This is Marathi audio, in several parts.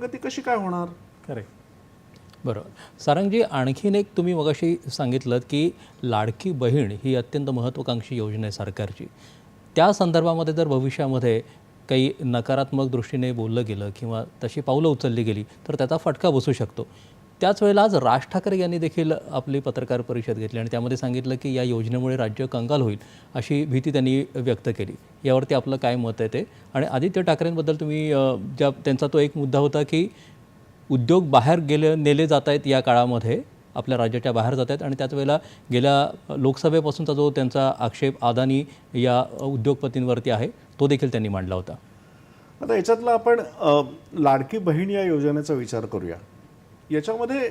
प्रगती कशी काय होणार? करेक्ट. बरोबर. सारंगजी, आणखीन एक तुम्ही मगाशी सांगितलं की लाडकी बहीण ही अत्यंत महत्त्वाकांक्षी योजना आहे सरकारची. त्या संदर्भामध्ये जर भविष्यामध्ये काही नकारात्मक दृष्टीने बोललं गेलं किंवा तशी पावलं उचलली गेली तर त्याचा फटका बसू शकतो. त्याच वेळेला आज राज ठाकरे यांनी देखील आपली पत्रकार परिषद घेतली आणि त्यामध्ये सांगितलं की या योजनेमुळे राज्य कंगाल होईल अशी भीती त्यांनी व्यक्त केली. यावरती आपलं काय मत आहे ते? आणि आदित्य ठाकरेंबद्दल तुम्ही त्यांचा तो एक मुद्दा होता की उद्योग बाहेर नेले जात आहेत या काळामध्ये, आपल्या राज्याच्या बाहेर जात आहेत आणि त्याच वेळेला गेल्या लोकसभेपासूनचा जो त्यांचा आक्षेप अदानी या उद्योगपतींवरती आहे तो देखील त्यांनी मांडला होता. आता याच्यातला आपण लाडकी बहीण या योजनेचा विचार करूया. याच्यामध्ये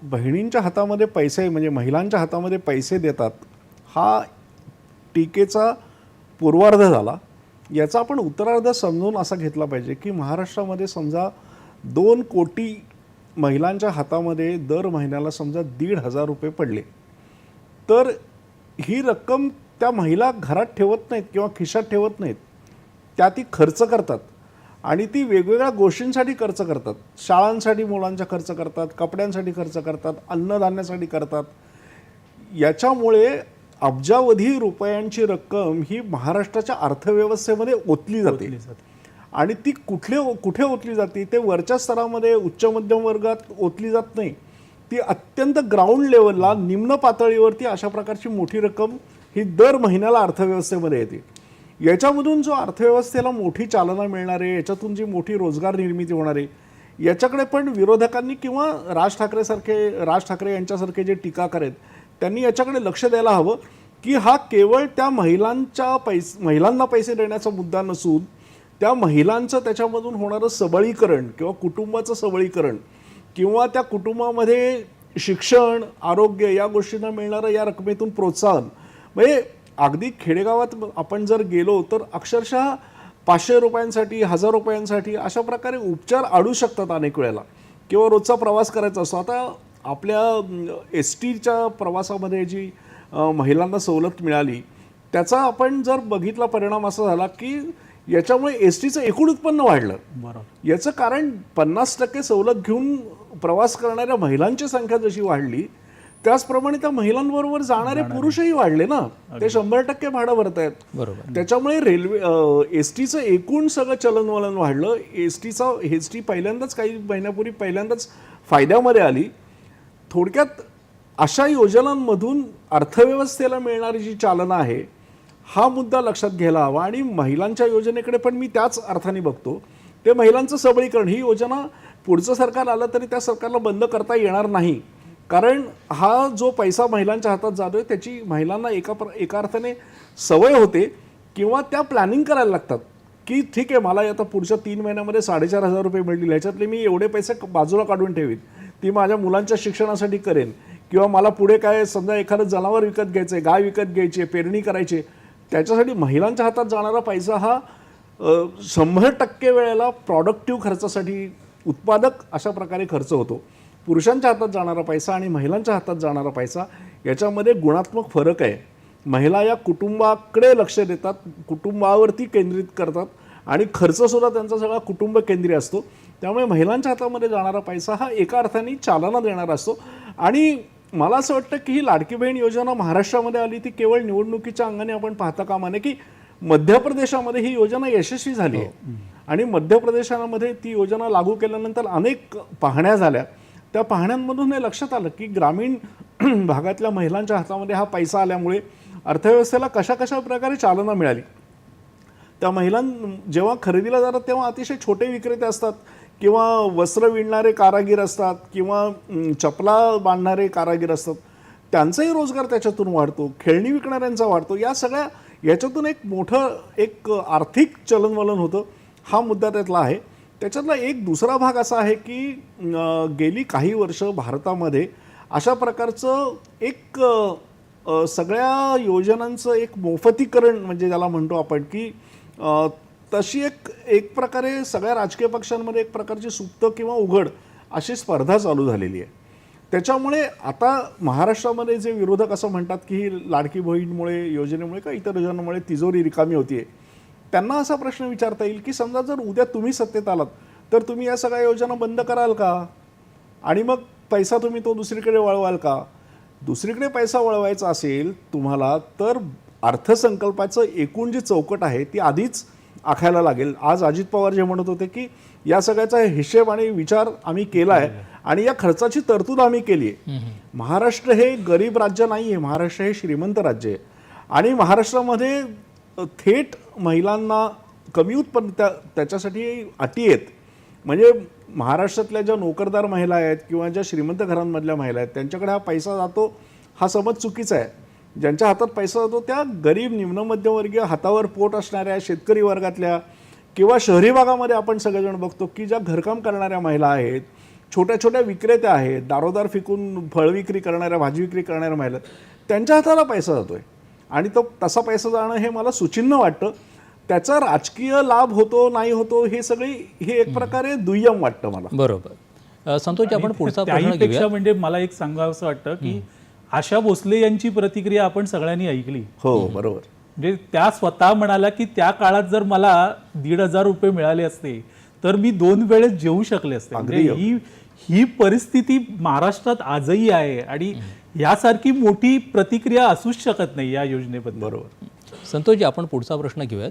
बहिणींच्या हातामध्ये पैसे म्हणजे महिलांच्या हातामध्ये पैसे देतात हा टीकेचा पूर्वार्ध झाला. याचा आपण उत्तरार्ध समजून असा घेतला पाहिजे की महाराष्ट्रामध्ये समजा 2 कोटी महिलांच्या हातामध्ये दर महिन्याला समजा 1,500 रुपये पडले तर ही रक्कम त्या महिला घरात ठेवत नाहीत किंवा खिशात ठेवत नाहीत, त्या ती खर्च करतात आणि ती वेगवेगळ्या गोष्टींसाठी खर्च करतात. शाळांसाठी मुलांचा खर्च करतात, कपड्यांसाठी खर्च करतात, अन्नधान्यासाठी करतात. याच्यामुळे अब्जावधी रुपयांची रक्कम ही महाराष्ट्राच्या अर्थव्यवस्थेमध्ये ओतली जाते आणि ती कुठे ओतली जाते ते वरच्या स्तरामध्ये उच्च मध्यम वर्गात ओतली जात नाही. ती अत्यंत ग्राउंड लेवलला निम्न पातळीवरती अशा प्रकारची मोठी रक्कम ही दर महिन्याला अर्थव्यवस्थेमध्ये येते. याच्यामधून जो अर्थव्यवस्थेला मोठी चालना मिळणार आहे, याच्यातून जी मोठी रोजगार निर्मिती होणार आहे, याच्याकडे पण विरोधकांनी किंवा राज ठाकरे यांच्यासारखे जे टीकाकार आहेत त्यांनी याच्याकडे लक्ष द्यायला हवं की हा केवळ त्या महिलांना पैसे देण्याचा मुद्दा नसून त्या महिलांचं त्याच्यामधून होणारं सबळीकरण किंवा कुटुंबाचं सबळीकरण किंवा त्या कुटुंबामध्ये शिक्षण, आरोग्य या गोष्टींना मिळणारं या रकमेतून प्रोत्साहन. म्हणजे अगदी खेडेगावात आपण जर गेलो तर अक्षरशः 500 रुपयांसाठी 1000 रुपयांसाठी अशा प्रकारे उपचार अडू शकतात अनेक वेळेला किंवा रोजचा प्रवास करायचा असतो. आता आपल्या एसटीच्या प्रवासामध्ये जी महिलांना सवलत मिळाली त्याचा आपण जर बघितला परिणाम असा झाला की याच्यामुळे एसटीचं एकूण उत्पन्न वाढलं. बरोबर. याचं कारण 50% सवलत घेऊन प्रवास करणाऱ्या महिलांची संख्या जशी वाढली त्याचप्रमाणे त्या महिलांबरोबर जाणारे पुरुषही वाढले ना, ते 100% भाडं भरतायत. बरोबर. त्याच्यामुळे एसटीचं एकूण सगळं चलनवलन वाढलं. एसटी पहिल्यांदाच काही महिन्यापूर्वी पहिल्यांदाच फायद्यामध्ये आली. थोडक्यात अशा योजनांमधून अर्थव्यवस्थेला मिळणारी जी चालना आहे हा मुद्दा लक्षात घ्यायला हवा आणि महिलांच्या योजनेकडे पण मी त्याच अर्थाने बघतो. ते महिलांचं सबळीकरण ही योजना पुढचं सरकार आलं तरी त्या सरकारला बंद करता येणार नाही, कारण हा जो पैसा महिलांच्या हातात जातोय त्याची महिलांना एका अर्थाने सवय होते किंवा त्या प्लॅनिंग करायला लागतात की ठीक आहे मला आता पुढच्या 3 महिन्यामध्ये 4,500 रुपये मिळतील, ह्याच्यातले मी एवढे पैसे बाजूला काढून ठेवीन, ती माझ्या मुलांच्या शिक्षणासाठी करेन किंवा मला पुढे काय समजा एखादं जनावर विकत घ्यायचं आहे, गाय विकत घ्यायची आहे, पेरणी करायची, त्याच्यासाठी महिलांच्या हातात जाणारा पैसा हा 100% वेळेला प्रॉडक्टिव्ह खर्चासाठी उत्पादक अशा प्रकारे खर्च होतो. पुरुषांच्या हातात जाणारा पैसा आणि महिलांच्या हातात जाणारा पैसा याच्यामध्ये गुणात्मक फरक आहे. महिला या कुटुंबाकडे लक्ष देतात, कुटुंबावरती केंद्रित करतात आणि खर्चसुद्धा त्यांचा सगळा कुटुंब केंद्रीय असतो. त्यामुळे महिलांच्या हातामध्ये जाणारा पैसा हा एका अर्थाने चालना देणारा असतो. आणि मला असं वाटतं की ही लाडकी बहीण योजना महाराष्ट्रामध्ये आली ती केवळ निवडणुकीच्या अंगाने आपण पाहता कामा नये की मध्य प्रदेशामध्ये ही योजना यशस्वी झाली आहे आणि मध्य प्रदेशामध्ये ती योजना लागू केल्यानंतर अनेक पाहण्या झाल्या. त्या पाहण्यांमधून हे लक्षात आलं की ग्रामीण भागातल्या महिलांच्या हातामध्ये हा पैसा आल्यामुळे अर्थव्यवस्थेला कशा प्रकारे चालना मिळाली. त्या जेव्हा खरेदीला जातात तेव्हा अतिशय छोटे विक्रेते असतात किंवा वस्त्र विणणारे कारागीर असतात किंवा चपला बांधणारे कारागीर असतात, त्यांचाही रोजगार त्याच्यातून वाढतो, खेळणी विकणाऱ्यांचा वाढतो. या सगळ्या याच्यातून एक मोठं आर्थिक चलनवलन होतं. हा मुद्दा त्यातला आहे. त्याच्यातला एक दुसरा भाग असा आहे की गेली काही वर्ष भारतामध्ये अशा प्रकारचं सगळ्या योजनांचं एक मोफतीकरण म्हणजे ज्याला म्हणतो आपण की तशी एक प्रकारे सगळ्या राजकीय पक्षांमध्ये एक प्रकारची सुप्त किंवा उघड अशी स्पर्धा चालू झालेली आहे. त्याच्यामुळे आता महाराष्ट्रामध्ये जे विरोधक असं म्हणतात की ही लाडकी बहीणमुळे योजनेमुळे का इतर योजनांमुळे तिजोरी रिकामी होतीये, त्यांना असा प्रश्न विचारता येईल की समजा जर उद्या तुम्ही सत्तेत आलात तर तुम्ही या सगळ्या योजना बंद कराल का? आणि मग पैसा तुम्ही तो दुसरीकडे वळवाल का? दुसरीकडे पैसा वळवायचा असेल तुम्हाला तर अर्थसंकल्पाचं एकूण जी चौकट आहे ती आधीच आखायला लागेल. आज अजित पवार जे म्हणत होते की या सगळ्याचा हिशेब आणि विचार आम्ही केला आहे आणि या खर्चाची तरतूद आम्ही केली आहे. महाराष्ट्र हे गरीब राज्य नाही आहे, महाराष्ट्र हे श्रीमंत राज्य आहे आणि महाराष्ट्रामध्ये थेट महिलांना कमी उत्पन्न त्याच्यासाठी अटी आहेत. म्हणजे महाराष्ट्रातल्या ज्या नोकरदार महिला आहेत किंवा ज्या श्रीमंत घरांमधल्या महिला आहेत त्यांच्याकडे हा पैसा जातो हा समज चुकीचा आहे. ज्यांच्या हातात पैसा जातो त्या गरीब निम्न मध्यमवर्गीय हातावर पोट असणाऱ्या शेतकरी वर्गातल्या किंवा शहरी भागामध्ये आपण सगळेजण बघतो की ज्या घरकाम करणाऱ्या महिला आहेत, छोट्या छोट्या विक्रेत्या आहेत, दारोदार फिकून फळ विक्री करणाऱ्या, भाजी विक्री करणाऱ्या महिला, त्यांच्या हाताला पैसा जातोय आणि तो तसा पैसा जाणं हे मला सुचिन्ह वाटतं. त्याचा राजकीय लाभ होतो नाही होतो हे एक प्रकारे दुय्यम वाटतं मला. बरोबर. संतोषजी, आपण पुढचा प्रश्न त्याहीपेक्षा घेऊया. म्हणजे मला एक सांगावंसं वाटतं की आशा भोसले यांची प्रतिक्रिया आपण सगळ्यांनी ऐकली. हो बरोबर. म्हणजे त्या स्वतः म्हणाला की त्या काळात जर मला 1,500 रुपये मिळाले असते तर मी 2 वेळेस जेवू शकले असते. म्हणजे ही परिस्थिती महाराष्ट्रात आजही आहे आणि यासारखी मोठी प्रतिक्रिया असूच शकत नाही या योजनेबद्दल. बरोबर. संतोषजी, आपण पुढचा प्रश्न घेऊयात.